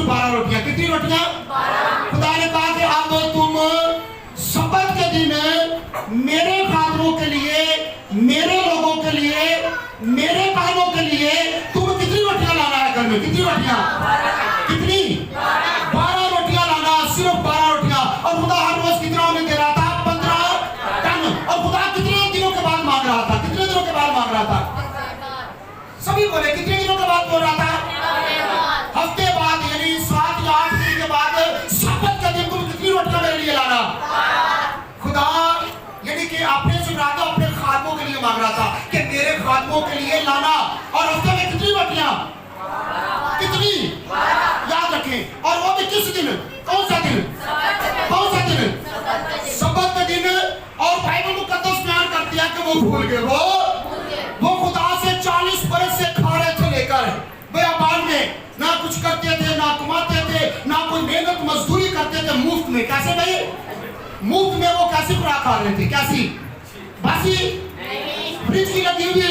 12 रोटियां। कितनी रोटियां? 12। खुदा ने कहा कि अब तुम सब्त के दिन मेरे खादरों के लिए, मेरे लोगों के लिए, मेरे कामों के लिए तुम कितनी रोटियां लाना है घर में? कितनी रोटियां? कितनी? 12 रोटियां लाना, सिर्फ 12 रोटियां। और खुदा हर रोज कितना उन्हें दे रहा था? 15 टन। और खुदा कितने दिनों के बाद मांग रहा था? कितने दिनों के बाद मांग रहा था? सभी बोले कितने दिनों के बाद बोल रहा था? हफ्ते बाद, यानी 7 या 8 दिन के बाद सब्त के दिन तुम कितनी रोटियां मेरे लिए लाना? खुदा यानी कि आपने सुना था, अपने खादमों के लिए मांग रहा था कि मेरे खादमों के लिए लाना। और हफ्ते में कितनी रोटियां? कितनी? याद रखें। और वो भी किस दिन? कौन सा दिन? कौन सा दिन? सब्त के दिन। और बाइबल मुकद्दस बयान करती है कि वो भूल गए। वो खुदा से 40 बरस से खा रहे थे लेकर बेअबान में, ना कुछ करते थे, ना कमाते थे, ना कोई मेहनत मजदूरी करते थे, मुफ्त में। कैसे भाई? मुफ्त में वो कैसी खुराक खा रहे थे? कैसी? बासी? फ्रिज की लगी हुई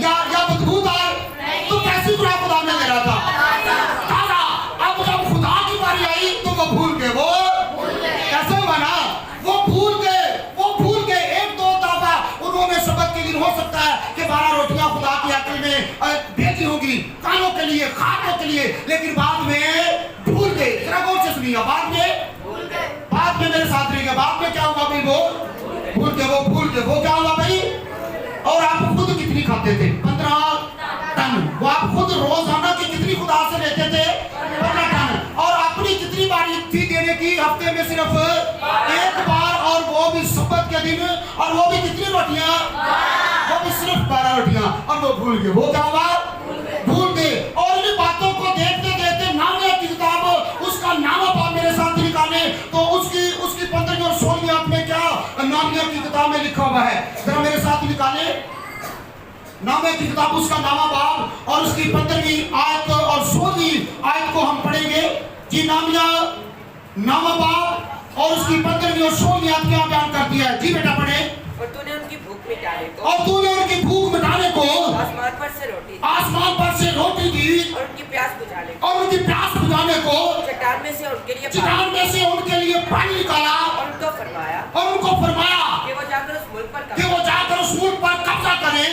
या बदबूदार? तो कैसी खुराक खुदा ने दे रहा था? ताजा। अब जब खुदा की बारी आई तो वो भूल गए। वो कैसे बना? वो भूल गए। एक दो दफा उन्होंने सब्त के दिन हो सकता है कि 12 रोटियां खुदा की अकल में भेजी होगी कानों के लिए, खानों के लिए, लेकिन बाद में भूल गए। जरा गौर से सुनिएगा, बाद में मेरे साथ रहिएगा। बाद में क्या हुआ भाई? वो भूल गए। वो क्या हुआ भाई? और आप खुद कितनी खाते थे? 15 टन। वो आप खुद रोजाना की कितनी खुदा से लेते थे? 15 टन। और अपनी कितनी बारी थी देने की? हफ्ते में सिर्फ एक बार, और वो भी सब्त के दिन। और वो भी कितनी रोटियां? वो भी सिर्फ 12 रोटियां। और वो भूल गए। वो क्या हुआ? भूल गए। और इन बातों को देखते देखते नामिया की किताब, उसका नामा आप मेरे साथ निकाले तो उसकी 15वीं और 16वीं आयत में क्या नामिया की किताब में लिखा हुआ है? जरा मेरे साथ निकाले। नामिया की किताब, उसका नामा बाब और उसकी 15वीं आयत और 16वीं आयत को हम पढ़ेंगे जी। नामा बाब और उसकी 15वीं और 16वीं आयत क्या बयान करती है जी? बेटा पढ़े। और तूने उनकी भूख मिटाने को, और तूने उनकी भूख मिटाने को आसमान पर से रोटी दी, और उनकी प्यास बुझाने को चट्टान में से उनके लिए पानी निकाला। और उनको फरमाया कि वो जाकर उस मुल्क पर कब्जा करें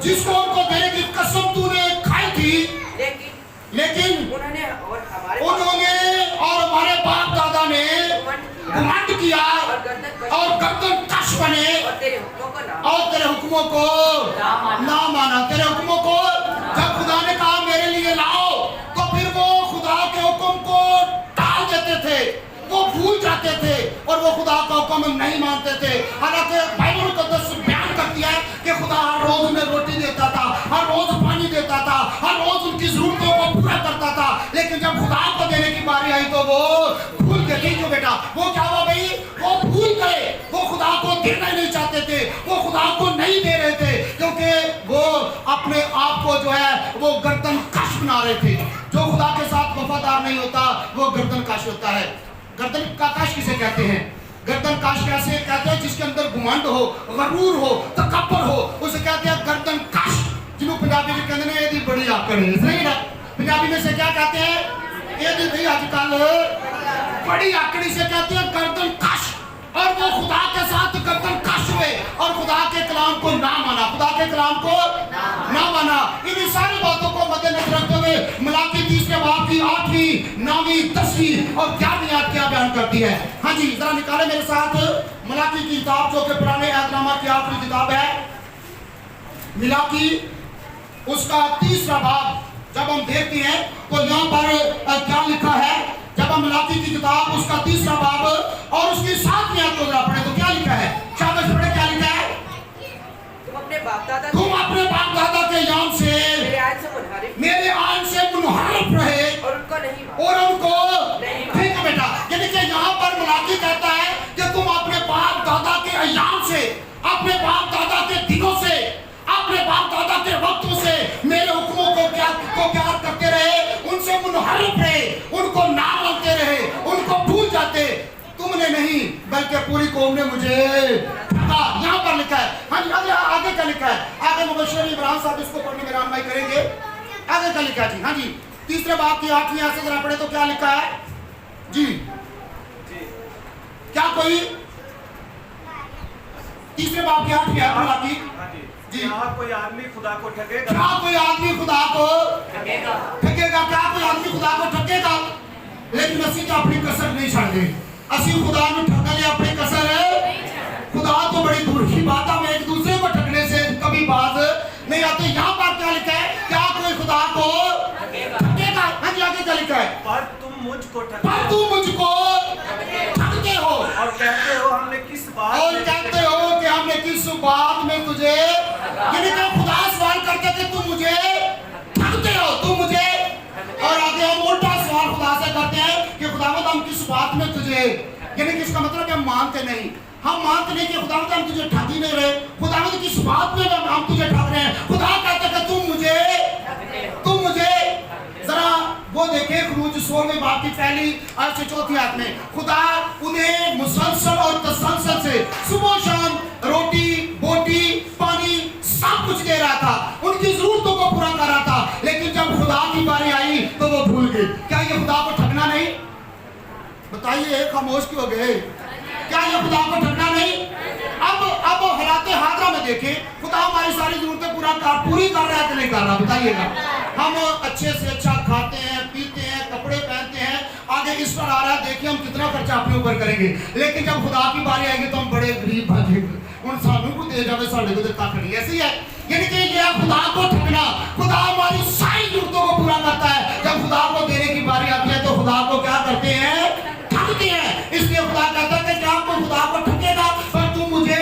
जिसको उनको देने की कसम तूने खाई थी। लेकिन उन्होंने और हमारे बाप दादा ने घमंड किया और गर्दन कश बने और तेरे हुक्मों को ना माना। तेरे हुक्मों को जब खुदा ने कहा मेरे लिए लाओ, तो फिर वो खुदा के हुक्म को टाल देते थे, वो भूल जाते थे और वो खुदा का हुक्म नहीं मानते थे। हालांकि बाइबल मुकद्दस बयान करती है कि खुदा हर रोज उन्हें रोटी देता था, हर रोज पानी देता था, हर रोज उनकी जरूरतों को पूरा करता था। लेकिन जब खुदा को देने की बारी आई तो वो भूल गए। क्यों बेटा? वो क्या हुआ भाई? वो भूल गए। वो खुदा को देना नहीं चाहते थे, वो खुदा को नहीं दे रहे थे, क्योंकि वो अपने आप को जो है वो गर्दन कश बना रहे थे। जो खुदा के साथ वफादार नहीं होता वो गर्दन कश होता है। गर्दन का कश किसे कहते हैं? गर्दन कश कैसे कहते हैं? जिसके अंदर घमंड हो, गरूर हो, तकब्बर हो, उसे कहते हैं गर्दन कश। जिन्हों पंजाबी में कहते हैं ये बड़ी आकड़ है, सही ना? पंजाबी में से क्या कहते हैं? ये भी आजकल बड़ी आकड़ी से कहते हैं गर्दन कश। और वो खुदा के साथ गर्दन कश हुए और खुदा के कलाम को ना माना, खुदा के कलाम को ना माना। इन सारी बातों को मद्देनजर रखते हुए मलाकी 30 बाब की 8वीं, 9वीं, 10वीं और 11वीं आयत क्या बयान करती है? हाँ जी, जरा निकाले मेरे साथ मलाकी की किताब, जो कि पुराने अहदनामा की आखिरी किताब है। मलाकी उसका 3रा बाब जब हम देखते हैं तो यहाँ पर क्या लिखा है? जब हम मलाकी की किताब उसका 3रा बाब और उसकी 7वीं आयत को जरा पढ़े तो क्या लिखा है? शाबाश पढ़े, क्या लिखा है? तुम अपने बाप दादा के याम से मेरे आन से मुनहरफ रहे और उनको ठीक है बेटा। यानी कि यहाँ पर मलाकी कहता है कि तुम अपने बाप दादा के अयाम से, अपने बाप दादा के दिनों से, अपने बाप दादा के वक्तों से मेरे हुक्मों को प्यार करते रहे, उनसे मुनहरफ रहे, उनको ना मानते रहे, उनको भूल जाते। तुमने नहीं बल्कि पूरी कौम ने मुझे ठगा। यहाँ पर लिखा है। हाँ जी, आगे क्या लिखा है? आगे मुबश्शिर इब्राहिम साहब इसको पढ़ने में रहनुमाई करेंगे। आगे क्या लिखा है जी? हाँ जी, तीसरे बाब की 8वीं आयत से जरा पढ़े तो क्या लिखा है जी? क्या कोई तीसरे बाब की 8वीं आयत की जी? क्या कोई आदमी खुदा को ठगेगा? क्या कोई आदमी खुदा को ठगेगा? क्या कोई आदमी खुदा को ठगेगा? लेकिन ਅਸੀਂ ਤਾਂ ਆਪਣੀ ਕਸਰ नहीं ਛੱਡਦੇ। ਅਸੀਂ खुदा ਨੂੰ ठगने अपनी कसर खुदा तो बड़ी दूर की बात है, एक दूसरे को ठगने से कभी बात नहीं आती। यहाँ पर क्या लिखा है? क्या कोई खुदा को ठगेगा? हाँ जी, आगे क्या लिखा है? पर तुम मुझको पर तुम मुझको ठगते हो और कहते हो हमने किस बात और में कहते हो कि हमने किस बात में तुझे, यानी कि खुदा सवाल करते थे तुम मुझे ठगते हो, तुम मुझे, और आगे हम उल्टा सवाल खुदा से करते हैं कि खुदावंद हम किस बात में तुझे, यानी कि इसका मतलब हम मानते नहीं, हम मानते नहीं कि खुदावंद हम तुझे ठग ही नहीं रहे, खुदावंद किस बात में हम तुझे ठग रहे हैं। खुदा कहते कि तुम मुझे जरा वो देखे खरूज 16वें बाब की पहली आयत से 4थी आयत में, खुदा उन्हें मुसलसल और तसलसल से सुबह शाम रोटी बोटी पानी सब कुछ दे रहा था, उनकी जरूरतों को पूरा कर रहा था। लेकिन जब खुदा की बारी आई तो वो भूल गए। क्या ये खुदा को ठगना नहीं? बताइए, खामोश क्यों हो गए? क्या ये खुदा को ठगना नहीं? अब हालात हादरा में देखें, खुदा हमारी सारी जरूरतें पूरी कर रहा है कि नहीं कर रहा? बताइएगा। हम अच्छे से अच्छा खाते हैं, पीते हैं, कपड़े पहनते हैं, आगे इस पर आ रहा है, देखिए हम कितना खर्चा अपने ऊपर करेंगे। लेकिन जब खुदा की बारी आएगी तो हम बड़े गरीब भागेंगे, उन सालों को दे जावे साढ़े को देता नहीं। ऐसे ही है, यानी कि ये खुदा को ठगना। खुदा हमारी सारी जरूरतों को पूरा करता है, जब खुदा को देने की बारी आती है तो खुदा को क्या करते हैं? ठगते हैं। इसलिए खुदा कहता है कि क्या कोई खुदा को ठगेगा? पर तुम मुझे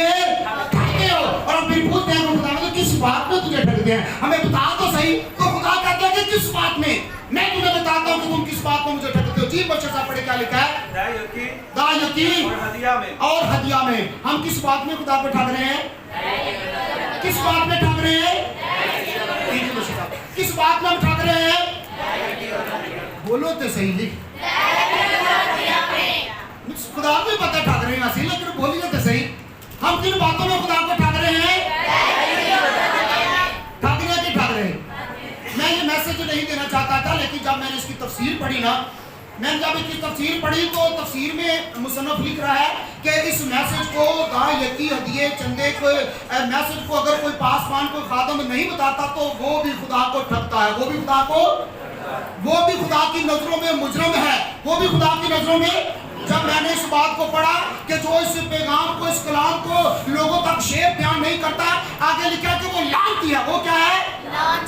ठगते हो। और हम फिर पूछते हैं खुदा में किस बात में तुझे ठगते हैं, हमें बता तो सही। तो खुदा कहता है कि किस बात में? मैं तुम्हें बताता हूँ कि तुम किस बात में मुझे ठगते हो। जी बच्चे साहब पढ़े क्या लिखा है? दायकी और हदिया में। हम किस बात में खुदा को ठग रहे हैं? किस बात में ठग रहे हैं? किस बात में हम ठग रहे हैं? बोलो तो सही। खुदा को पता ठग रहे हैं असली, लेकिन बोलिए तो सही, हम किन बातों में खुदा को ठग रहे हैं? ठगने की ठग रहे हैं। मैं ये मैसेज नहीं देना चाहता था, लेकिन जब मैंने इसकी तफसीर पढ़ी ना, मैंने जब इसकी तफसीर पढ़ी तो तफसीर में मुसन्नफ लिख रहा है कि इस मैसेज को दायकी हदिये चंदे को मैसेज को अगर कोई पासवान कोई खादम नहीं बताता तो वो भी खुदा को ठगता है, वो भी खुदा की नजरों में मुजरम है, वो भी खुदा की नजरों में। जब मैंने इस बात को पढ़ा कि जो इस पैगाम को, इस कलाम को लोगों तक शेप बयान नहीं करता, आगे लिखा कि वो लानती है। वो क्या है?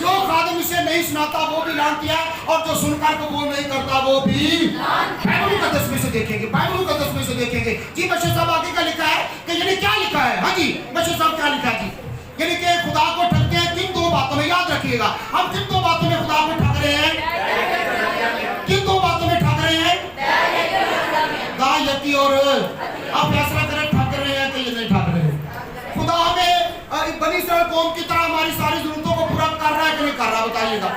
जो खादिम इसे नहीं सुनाता वो भी लानती है, और जो सुनकर कबूल नहीं करता वो भी। बाइबल मुकद्दस में से देखेंगे, बाइबल मुकद्दस में से देखेंगे। जी बशीर साहब आगे का लिखा है कि यानी क्या लिखा है? हाँ जी बशीर साहब क्या लिखा है जी? यानी कि खुदा को ठगते हैं किन दो बातों में, याद रखिएगा। हम किन दो बातों में खुदा को ठग रहे हैं? किन दो बातों में ठग रहे हैं? दायकी और आप फैसला करें, ठग रहे हैं कि ये नहीं ठग रहे हैं? खुदा हमें बनी इस्राएल कौम की तरह हमारी सारी जरूरतों को पूरा कर रहा है कि नहीं कर रहा? बताइएगा।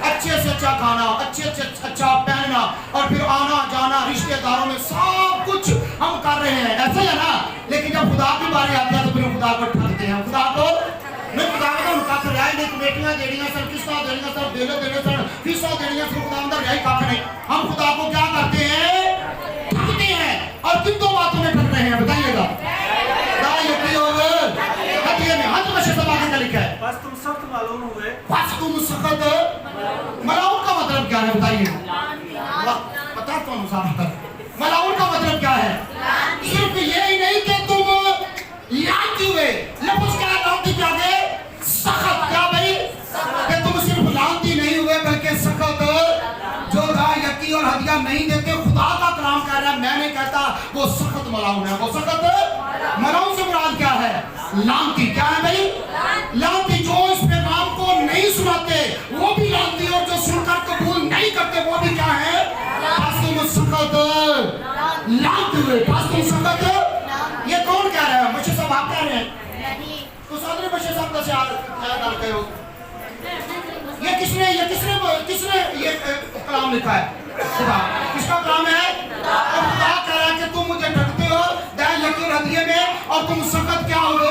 अच्छे से अच्छा खाना, अच्छे से अच्छा पहनना, और फिर आना जाना रिश्तेदारों में सब कुछ हम कर रहे हैं, ऐसे है ना? लेकिन जब खुदा की बारी आती है तो फिर खुदा को ठगते हैं। खुदा को नहीं, खुदा को उनका रियाई नहीं, कमेटियां देनियां सर, किस्तां देनियां सर, बेले देने सर, फीसां देनियां सर, खुदा अंदर रियाई काफ नहीं। हम खुदा को क्या करते हैं? ठगते हैं। और किन दो बातों में ठग रहे हैं? बताइएगा। दायकी और हदिये में। हाँ तो बशीर साहब आगे का लिखा है, बस तुम सख्त मालूम हुए। बस तुम सख्त मलाउन का मतलब क्या है? बताइए। पता तो अनुसार मलाउन का मतलब क्या है? सिर्फ ये ही नहीं कि तुम लानती हुए, लफ्ज़ क्या लानती के आगे? सख्त। क्या भाई? कि तुम सिर्फ लानती नहीं हुए बल्कि सख्त। जो दायकी और हदिया नहीं देते, खुदा का कलाम कह रहा है, मैं नहीं कहता, वो सख्त मलाउन है। वो सख्त मलाउन से मुराद क्या है? लानती। क्या है भाई? लानती। जो इस पैगाम को नहीं सुनाते वो भी लानती, और जो सुनकर कबूल नहीं करते वो भी क्या है? बस तुम सख्त लानती हुए, बस तुम सख्त। ये कौन कह रहा है? बशीर साहब आप कह रहे हैं? तो सादरे बशीर साहब का ख्याल करो, ये किसने ये कलाम लिखा है? खुदा। किसका कलाम है? और खुदा कह रहा है कि तुम मुझे ठगते हो दायकी और हदिये में, और तुम सख्त क्या हो गए?